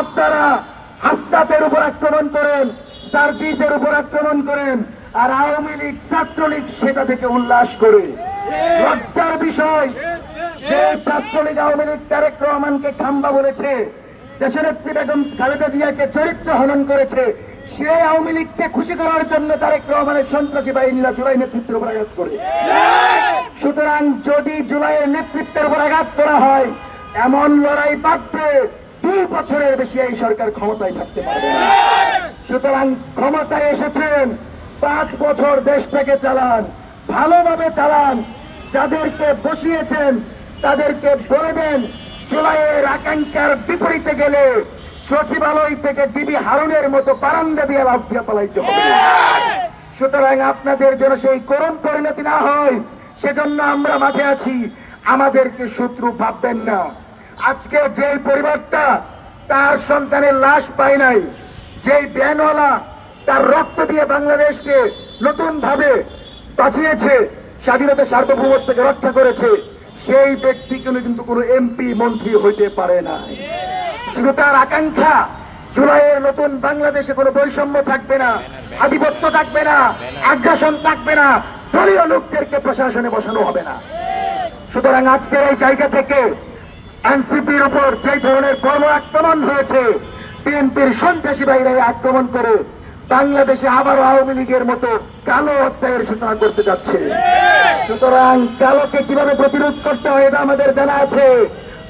আপনারা হাসনাতের উপর আক্রমণ করেন, সার্জিসের উপর আক্রমণ করেন, আর আওয়ামী লীগ ছাত্রলীগ সেটা থেকে উল্লাস করে। লজ্জার বিষয় যে ছাত্রলীগ আওয়ামী লীগ তারেক রহমানকে খাম্বা বলেছে, দেশনেত্রী বেগম খালেদা জিয়াকে চরিত্র হনন করেছে, সে আওয়ামী লীগকে খুশি করার জন্য তারেক রহমানের সন্ত্রাসী বাহিনীরা জুলাই নেতৃত্বের উপর আঘাত করে। সুতরাং যদি জুলাইয়ের নেতৃত্বের উপর আঘাত করা হয়, এমন লড়াই বাঁধবে 2 বছরের বেশি এই সরকার ক্ষমতায় থাকতে পারবে না। সুতরাং ক্ষমতায় এসেছেন, 5 বছর দেশটাকে চালান, ভালোভাবে চালান। যাদেরকে বসিয়েছেন তাদেরকে বলে দেন জুলাইয়ের আকাঙ্ক্ষার বিপরীতে গেলে সচিবালয় থেকে ডিবি হারুনের মতো বারান্দা দিয়ে লাফ দিয়ে পালাইতে হবে। সুতরাং আপনাদের যেন সেই করুণ পরিণতি না হয়, সেজন্য আমরা মাঠে আছি। আমাদেরকে শত্রু ভাববেন না। আজকে যেই পরিবারটা তার সন্তানের লাশ পায় নাই, যেই ব্যানওয়ালা তার রক্ত দিয়ে বাংলাদেশকে নতুন ভাবে বাঁচিয়েছে, স্বাধীনতা সার্বভৌমত্বকে রক্ষা করেছে, সেই ব্যক্তি কিন্তু কোনো এমপি মন্ত্রী হইতে পারে না। শুধু তার আকাঙ্ক্ষা জুলাইয়ের নতুন বাংলাদেশে কোনো বৈষম্য থাকবে না, আধিপত্য থাকবে না, আগ্রাসন থাকবে না, দলীয় লোকদেরকে প্রশাসনে বসানো হবে না। সুতরাং আজকের এই জায়গা থেকে এনসিপির উপর যে ধরনের কর্ম আক্রমণ হয়েছে, বিএনপির সন্ত্রাসী বাহিনী আক্রমণ করে বাংলাদেশে আবারও আওয়ামী লীগের মতো কালো অধ্যায়ের সূচনা করতে যাচ্ছে। সুতরাং কালোকে কিভাবে প্রতিরোধ করতে হয় এটা আমাদের জানা আছে।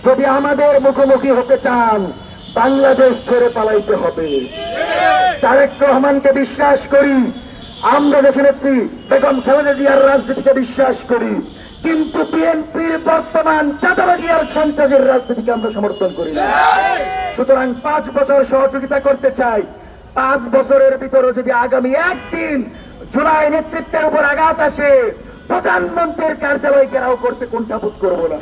যদি আমাদের মুখোমুখি হতে চান, বাংলাদেশ ছেড়ে পালাইতে হবে। তারেক রহমানকে বিশ্বাস করি, আমরা দেশনেত্রী বেগম খালেদা জিয়ার রাজনীতিকে বিশ্বাস করি, কিন্তু বিএনপির বর্তমান চাঁদাবাজি আর সন্ত্রাসের রাজনীতিকে আমরা সমর্থন করি না। সুতরাং 5 বছর সহযোগিতা করতে চাই। 5 বছরের ভিতরে যদি আগামী একদিন জুলাই নেতৃত্বের উপর আঘাত আসে, প্রধানমন্ত্রীর কার্যালয় ঘেরাও করতে কুণ্ঠাবোধ করবো না।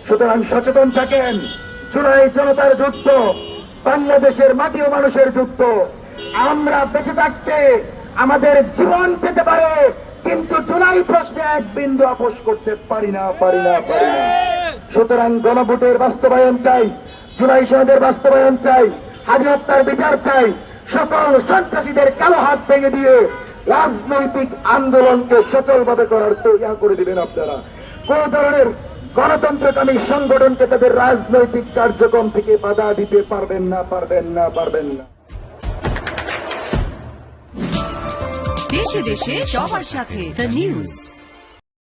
সুতরাং সচেতন থাকেন। জুলাই জনতার যুদ্ধ, বাংলাদেশের মাটি ও মানুষের যুদ্ধ। আমরা বেঁচে থাকতে আমাদের জীবন যেতে পারে, কিন্তু জুলাই প্রশ্নে এক বিন্দু আপোষ করতে পারি না। সুতরাং গণভোটের বাস্তবায়ন চাই, জুলাই সনদের বাস্তবায়ন চাই, হাজি হত্যার বিচার চাই। সকল সন্ত্রাসীদের কালো হাত ভেঙে দিয়ে রাজনৈতিক আন্দোলনকে সচলভাবে করার তৈরি করে দিবেন আপনারা। কোন ধরনের গণতন্ত্রকামী সংগঠনকে তাদের রাজনৈতিক কার্যক্রম থেকে বাধা দিতে পারবেন না। দেশে দেশে সবার সাথে দ্য নিউজ।